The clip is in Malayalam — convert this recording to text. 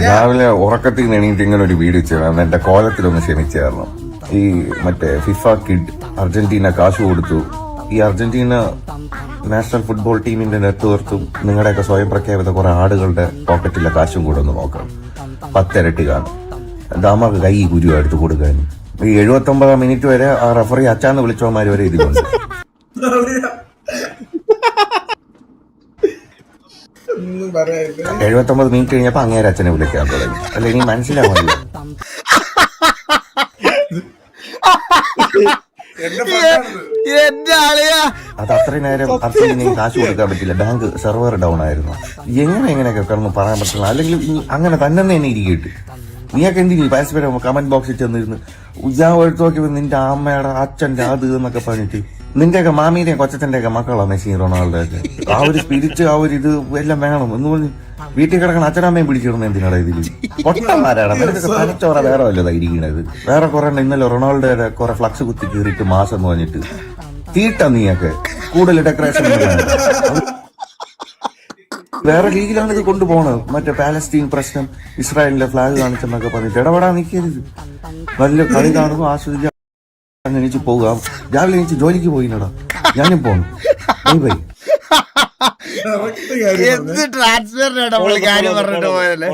രാവിലെ ഉറക്കത്തിൽ നിന്ന് എണീറ്റ് ഇങ്ങനെ ഒരു വീഡിയോ ചെയ്യണം. എന്റെ കോലത്തിലൊന്ന് ക്ഷമിച്ചായിരുന്നു. ഈ മറ്റേ ഫിഫ കിഡ് അർജന്റീന കാശ് കൊടുത്തു. ഈ അർജന്റീന നാഷണൽ ഫുട്ബോൾ ടീമിന്റെ നെറ്റ്വർത്തും നിങ്ങളുടെയൊക്കെ സ്വയം പ്രഖ്യാപിത കുറെ ആടുകളുടെ പോക്കറ്റിലെ കാശും കൂടെ ഒന്ന് നോക്കണം. 10 ഇരട്ടി കാണും. ദാമക്ക് കൈ കുരുവാ എടുത്ത് കൊടുക്കാൻ. ഈ 79 മിനിറ്റ് വരെ ആ റഫറി അച്ചാന്ന് വിളിച്ചവന്മാര് വരെ ഇതിലുണ്ട്. 79 മിനിറ്റ് കഴിഞ്ഞപ്പോ അങ്ങേരെ അച്ഛനെ വിളിക്കാൻ തുടങ്ങി. അല്ല ഇനി മനസ്സിലാവില്ല. അത് അത്രയും നേരം അർജന്റീനയും കാശ് കൊടുക്കാൻ പറ്റില്ല. ബാങ്ക് സെർവർ ഡൗൺ ആയിരുന്നു. എങ്ങനെയൊക്കെ കിടന്ന് പറയാൻ പറ്റില്ല. അല്ലെങ്കിൽ അങ്ങനെ തന്നെ ഇരിക്കട്ടെ. നീയൊക്കെ എന്തിനീ പരസ്പരം കമന്റ് ബോക്സിൽ ചെന്നിരുന്ന് ഞാൻ എടുത്തു നോക്കിയപ്പോ നിന്റെ അമ്മയുടെ അച്ഛന്റെ അത് എന്നൊക്കെ പറഞ്ഞിട്ട് നിന്റെയൊക്കെ മാമീന്റെയും കൊച്ചച്ഛന്റെയൊക്കെ മക്കളാ മെസ്സി റൊണാൾഡോ ഒക്കെ. ആ ഒരു സ്പിരിറ്റ് ആ ഒരു ഇത് എല്ലാം വേണം എന്ന് പറഞ്ഞ് വീട്ടിൽ കിടക്കണ അച്ഛനമ്മയും പിടിച്ചിടുന്ന എന്തിനാണ് ഇതില്? പൊട്ടന്മാരാണ്. നിനക്കൊക്കെ തലച്ചോറ വേറെ വല്ലതാ ഇരിക്കണത്. വേറെ കുറെ ഇന്നലെ റൊണാൾഡോയുടെ കുറെ ഫ്ലക്സ് കുത്തി കീറിയിട്ട് മാസം എന്ന് പറഞ്ഞിട്ട് തീട്ട നീയൊക്കെ കൂടുതൽ ഡെക്കറേഷൻ വേറെ ലീഗിലാണ് ഇത് കൊണ്ടുപോകണത്. മറ്റേ പാലസ്തീൻ പ്രശ്നം ഇസ്രായേലിന്റെ ഫ്ലാഗ് കാണിച്ചെന്നൊക്കെ പറഞ്ഞിട്ട് ഇടപെടാൻ നിൽക്കരുത്. നല്ല കളി കാണുന്നു, ആസ്വദിച്ച് എണീച്ച് പോകാം. രാവിലെ എണീച്ച് ജോലിക്ക് പോയിനടാ. ഞാനും പോണു. ബൈ ട്രാൻസ്ഫർ കാര്യം പറഞ്ഞിട്ട് പോയല്ലേ.